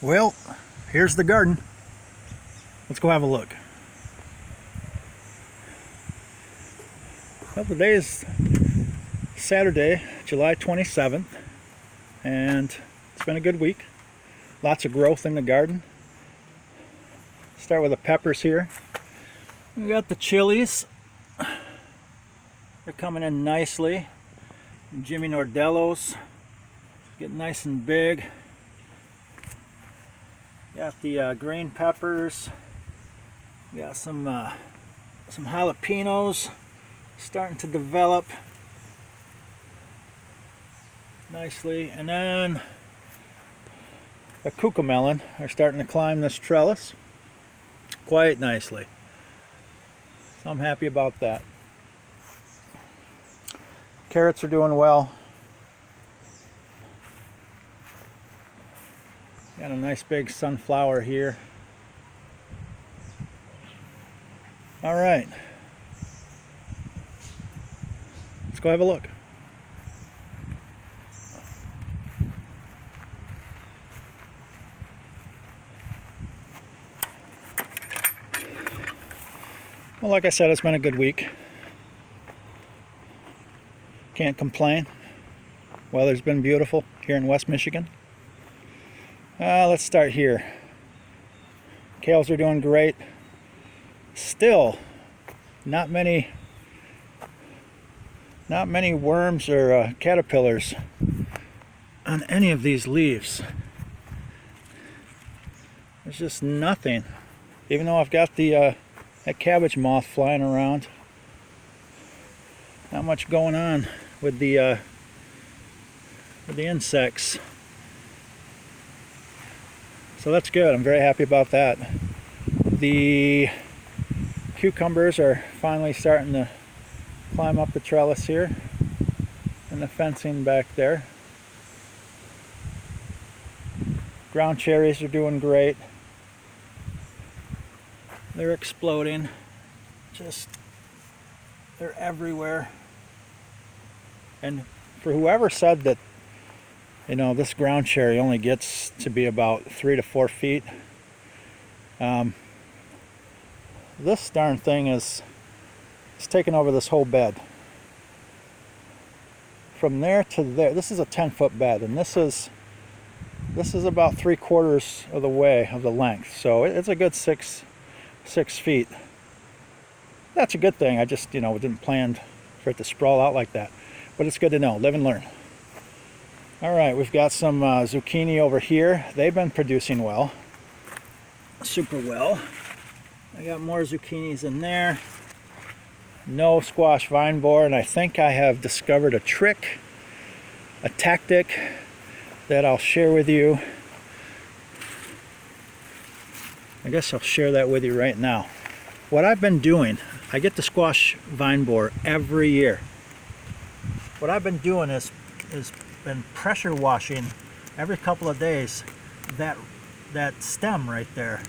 Well, here's the garden. Let's go have a look. Well, today is Saturday, July 27th, and it's been a good week. Lots of growth in the garden. Start with the peppers here. We got the chilies. They're coming in nicely. Jimmy Nordellos getting nice and big. Got the green peppers. Got some jalapenos starting to develop nicely, and then the cucamelon are starting to climb this trellis quite nicely. So I'm happy about that. Carrots are doing well. Got a nice big sunflower here. All right, let's go have a look. Well, like I said, it's been a good week. Can't complain. Weather's been beautiful here in West Michigan. Let's start here. Kales are doing great. Still, not many worms or caterpillars on any of these leaves. There's just nothing. Even though I've got the that cabbage moth flying around, not much going on with the insects. So that's good. I'm very happy about that. The cucumbers are finally starting to climb up the trellis here and the fencing back there. Ground cherries are doing great. They're exploding. They're everywhere. And for whoever said that, you know, this ground cherry only gets to be about 3 to 4 feet, this darn thing it's taken over this whole bed. From there to there, this is a 10-foot bed, and this is about 3/4 of the way of the length. So it's a good 6 feet. That's a good thing. I just, didn't plan for it to sprawl out like that. But it's good to know. Live and learn. All right, we've got some zucchini over here. They've been producing well. Super well. I got more zucchinis in there. No squash vine borer, and I think I have discovered a trick, a tactic that I'll share with you. I guess I'll share that with you right now. What I've been doing, I get the squash vine borer every year. What I've been doing is been pressure washing every couple of days that stem right there.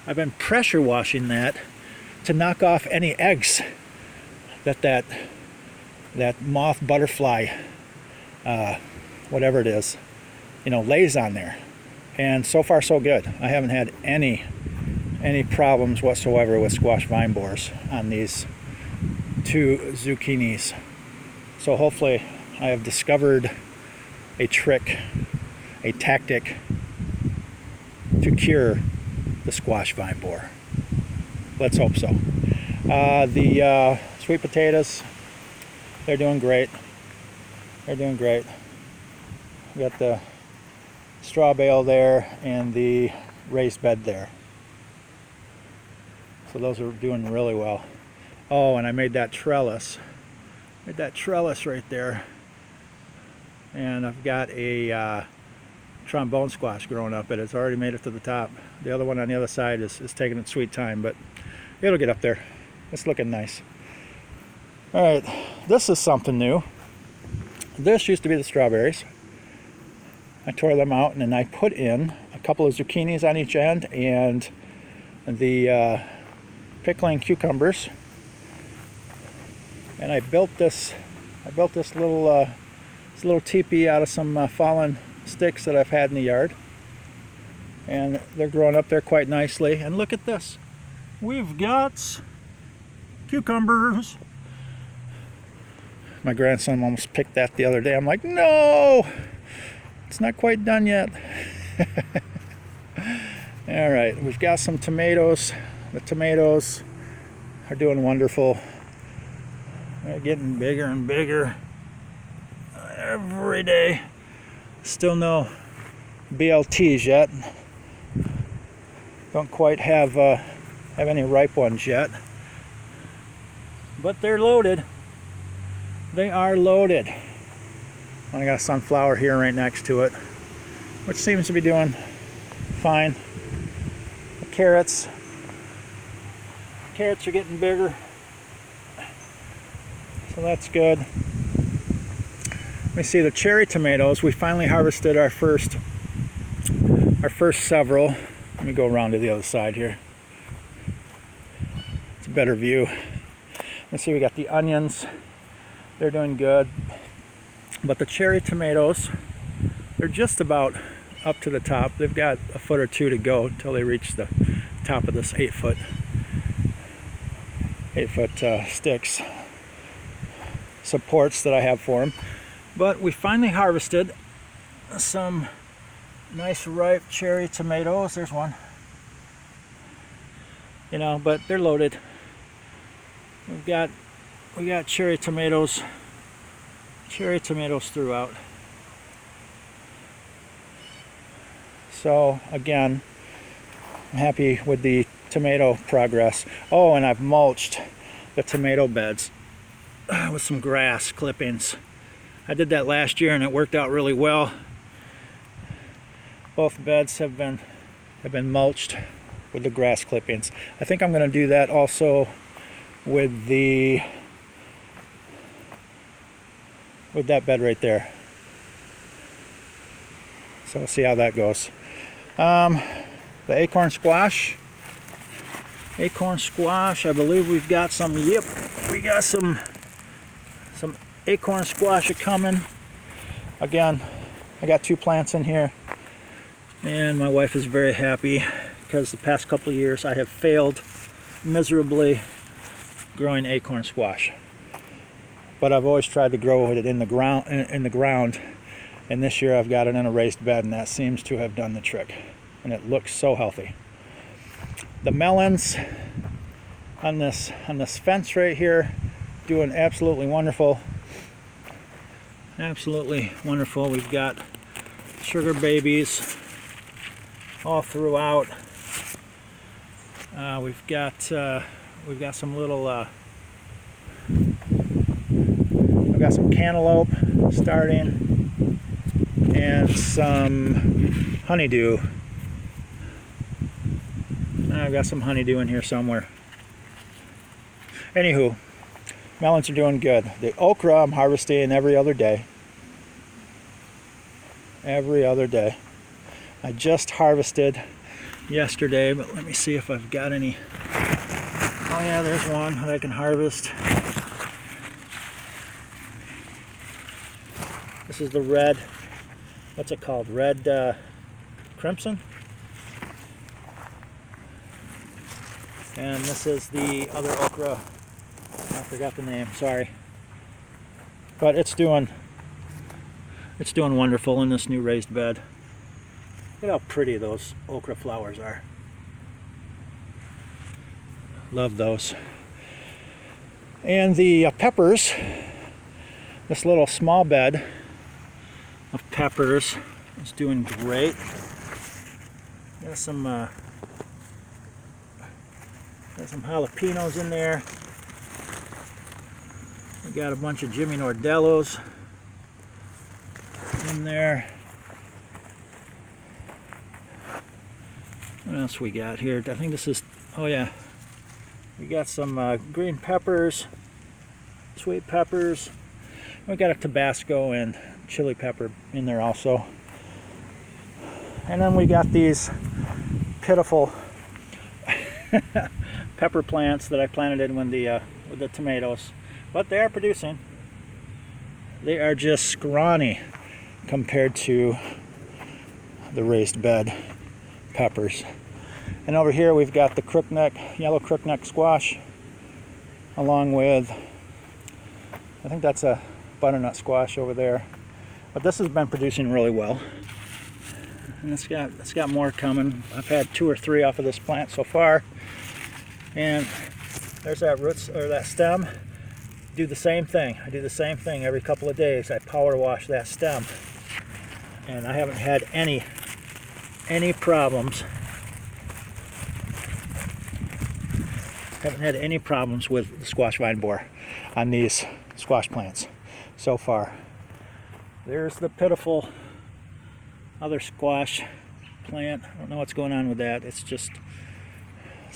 I've been pressure washing that to knock off any eggs that moth, butterfly, whatever it is, lays on there. And so far so good. I haven't had any problems whatsoever with squash vine borers on these 2 zucchinis. So hopefully I have discovered a trick, a tactic to cure the squash vine borer. Let's hope so. The sweet potatoes, they're doing great. They're doing great. We got the straw bale there and the raised bed there. So those are doing really well. Oh, and I made that trellis. Right there. And I've got a trombone squash growing up. It's already made it to the top. The other one on the other side is taking its sweet time, but it'll get up there. It's looking nice. All right, this is something new. This used to be the strawberries. I tore them out and then I put in a couple of zucchinis on each end and the pickling cucumbers. And I built this little teepee out of some fallen sticks that I've had in the yard. and they're growing up there quite nicely. And look at this, we've got cucumbers. My grandson almost picked that the other day. I'm like, no, it's not quite done yet. All right, we've got some tomatoes. The tomatoes are doing wonderful. They're getting bigger and bigger every day. Still no BLTs yet. Don't quite have any ripe ones yet, but they're loaded. They are loaded. I got a sunflower here right next to it, which seems to be doing fine. The carrots are getting bigger, so that's good. Let me see the cherry tomatoes. We finally harvested our first several. Let me go around to the other side here. It's a better view. Let's see, we got the onions. They're doing good. But the cherry tomatoes, they're just about up to the top. They've got a foot or two to go until they reach the top of this 8-foot sticks supports that I have for them. But we finally harvested some nice ripe cherry tomatoes. There's one. You know, but they're loaded. We got cherry tomatoes throughout. So again, I'm happy with the tomato progress. Oh, and I've mulched the tomato beds with some grass clippings. I did that last year and it worked out really well. Both beds have been mulched with the grass clippings. I think I'm going to do that also with that bed right there. So we'll see how that goes. The acorn squash. I believe we've got some. Yep, we got some acorn squash coming. Again, I got 2 plants in here, and my wife is very happy because the past couple of years I have failed miserably growing acorn squash. But I've always tried to grow it in the ground, and this year I've got it in a raised bed, and that seems to have done the trick. And it looks so healthy. The melons on this fence right here, doing absolutely wonderful. Absolutely wonderful. We've got sugar babies all throughout. We've got some little. I've got some cantaloupe starting and some honeydew. I've got some honeydew in here somewhere. Anywho, melons are doing good. The okra I'm harvesting every other day. I just harvested yesterday, but let me see if I've got any. Oh yeah, there's one that I can harvest. This is the red, what's it called? Red crimson. And this is the other okra. I forgot the name, sorry. But it's doing wonderful in this new raised bed. Look how pretty those okra flowers are. Love those. And the peppers, this little small bed of peppers is doing great. Got some jalapenos in there. We got a bunch of Jimmy Nordellos in there. What else we got here? I think this is, oh yeah, we got some green peppers, sweet peppers. We got a Tabasco and chili pepper in there also. And then we got these pitiful pepper plants that I planted in with the tomatoes. But they are producing. They are just scrawny compared to the raised bed peppers. And over here we've got the crookneck, yellow crookneck squash, along with, I think that's a butternut squash over there. But this has been producing really well. And it's got more coming. I've had 2 or 3 off of this plant so far. And there's that roots or that stem. Do the same thing. I do the same thing every couple of days. I power wash that stem. And I haven't had any problems. Haven't had any problems with the squash vine borer on these squash plants so far. There's the pitiful other squash plant. I don't know what's going on with that. It's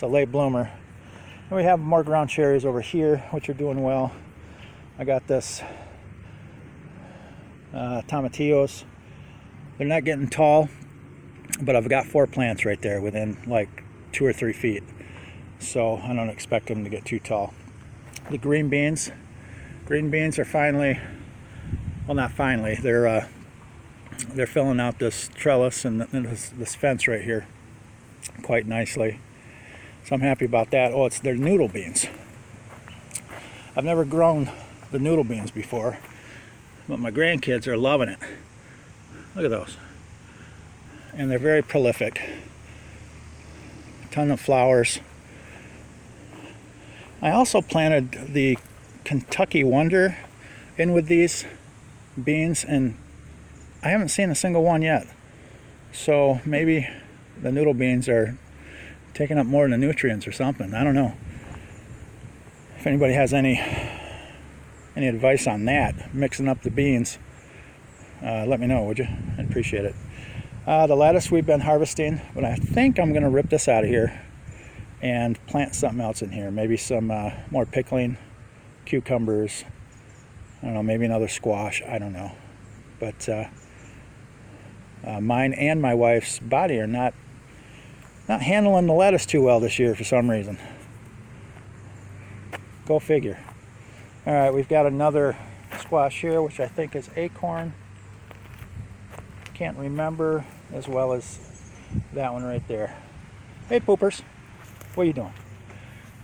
a late bloomer. And we have more ground cherries over here, which are doing well. I got this tomatillos. They're not getting tall, but I've got 4 plants right there within like 2 or 3 feet. So I don't expect them to get too tall. The green beans are finally, well, not finally, they're filling out this trellis and this fence right here quite nicely. So I'm happy about that. Oh, they're noodle beans. I've never grown the noodle beans before, but my grandkids are loving it. Look at those. And they're very prolific. A ton of flowers. I also planted the Kentucky Wonder in with these beans, and I haven't seen a single one yet. So maybe the noodle beans are taking up more than the nutrients or something. I don't know. If anybody has any advice on that, mixing up the beans, let me know, would you? I'd appreciate it. The lettuce we've been harvesting, but I think I'm going to rip this out of here and plant something else in here. Maybe some more pickling, cucumbers, I don't know, maybe another squash, I don't know. But mine and my wife's body are not handling the lettuce too well this year for some reason. Go figure. All right, we've got another squash here, which I think is acorn. Can't remember, as well as that one right there. Hey, Poopers. What are you doing?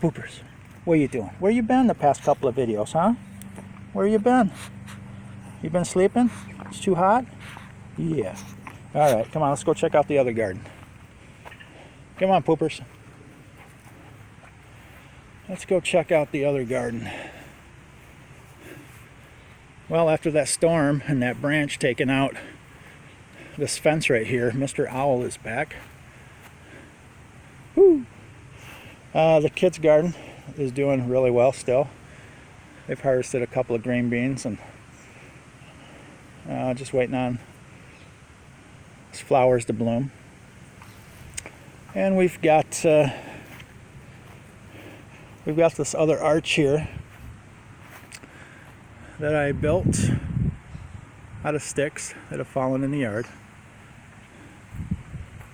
Poopers, what are you doing? Where you been the past couple of videos, huh? Where you been? You been sleeping? It's too hot? Yeah. All right, come on, let's go check out the other garden. Come on, Poopers. Let's go check out the other garden. Well, after that storm and that branch taking out this fence right here, Mr. Owl is back. Woo! The kids' garden is doing really well still. They've harvested a couple of green beans and just waiting on these flowers to bloom. And we've got this other arch here that I built out of sticks that have fallen in the yard.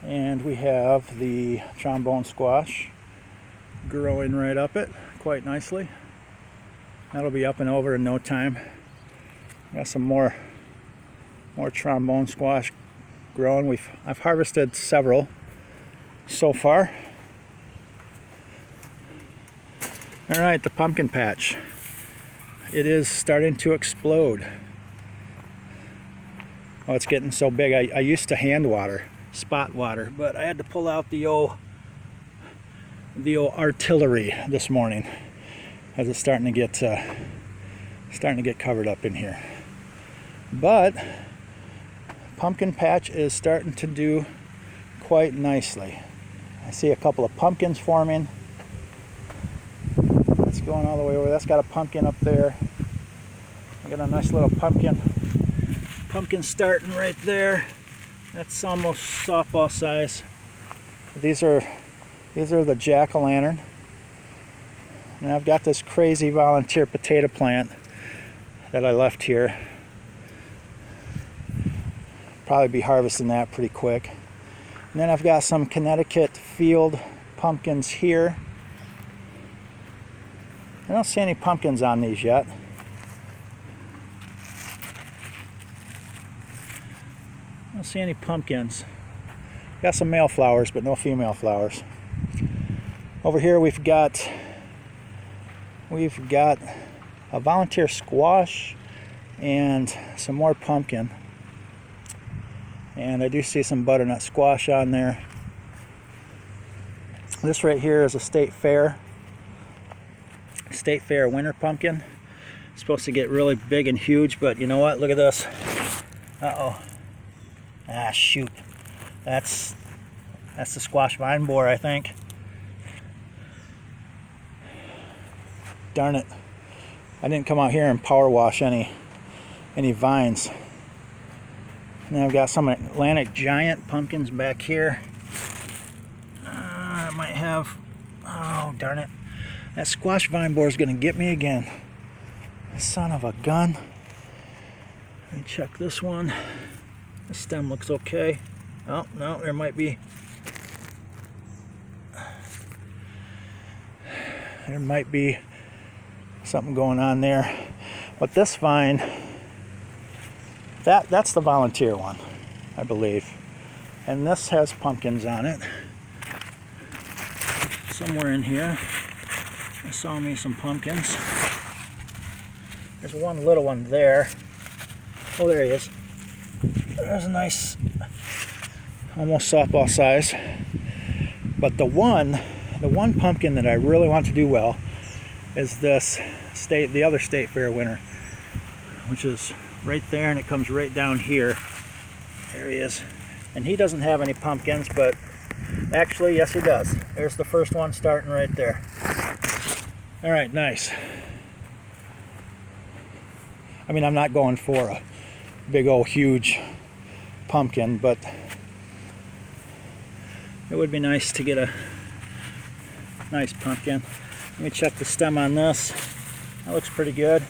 And we have the trombone squash growing right up it quite nicely. That'll be up and over in no time. Got some more trombone squash growing. I've harvested several so far. All right, the pumpkin patch. It is starting to explode. Oh, it's getting so big. I used to hand water, spot water, but I had to pull out the old artillery this morning as it's starting to get covered up in here. But pumpkin patch is starting to do quite nicely. I see a couple of pumpkins forming. It's going all the way over. That's got a pumpkin up there. I got a nice little pumpkin starting right there. That's almost softball size. These are the jack-o'-lantern. And I've got this crazy volunteer potato plant that I left here. Probably be harvesting that pretty quick. And then I've got some Connecticut field pumpkins here. I don't see any pumpkins on these yet. I don't see any pumpkins. Got some male flowers, but no female flowers. Over here we've got a volunteer squash and some more pumpkin. And I do see some butternut squash on there. This right here is a State Fair winter pumpkin. It's supposed to get really big and huge, but you know what? Look at this. Uh-oh. Ah, shoot. That's the squash vine borer, I think. Darn it. I didn't come out here and power wash any vines. And then I've got some Atlantic Giant pumpkins back here. I might have, oh darn it. That squash vine borer is going to get me again. Son of a gun. Let me check this one. The stem looks okay. Oh, no, there might be. There might be something going on there. But this vine, that's the volunteer one, I believe. And this has pumpkins on it. Somewhere in here, I saw me some pumpkins. There's one little one there. Oh, there he is. There's a nice, almost softball size. But the one pumpkin that I really want to do well is this the other State Fair winner, which is right there, and it comes right down here. There he is. And he doesn't have any pumpkins, but actually, yes, he does. There's the first one starting right there. All right, nice. I mean, I'm not going for a big old huge pumpkin, but it would be nice to get a nice pumpkin. Let me check the stem on this. That looks pretty good.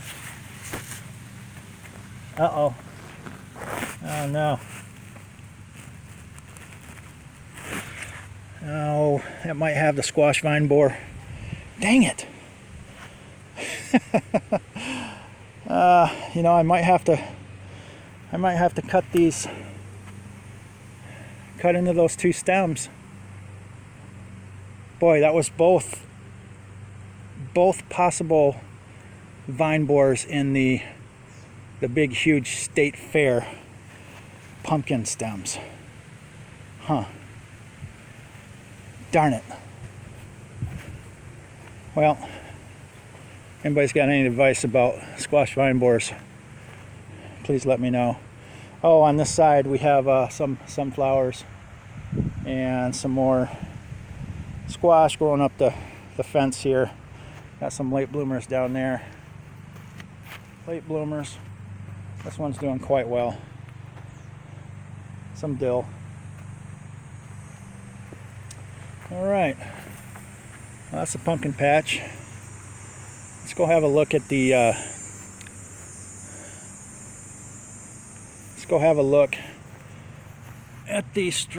Uh-oh. Oh, no. Oh, that might have the squash vine borer. Dang it. You know, I might have to cut into those two stems. Boy, that was both possible vine borers in the big huge State Fair pumpkin stems. Huh. Darn it. Well, anybody's got any advice about squash vine borers, please let me know. Oh, on this side we have some sunflowers and some more squash growing up the fence here. Got some late bloomers down there. Late bloomers. This one's doing quite well. Some dill. All right. Well, that's the pumpkin patch. Let's go have a look at the. Let's go have a look at the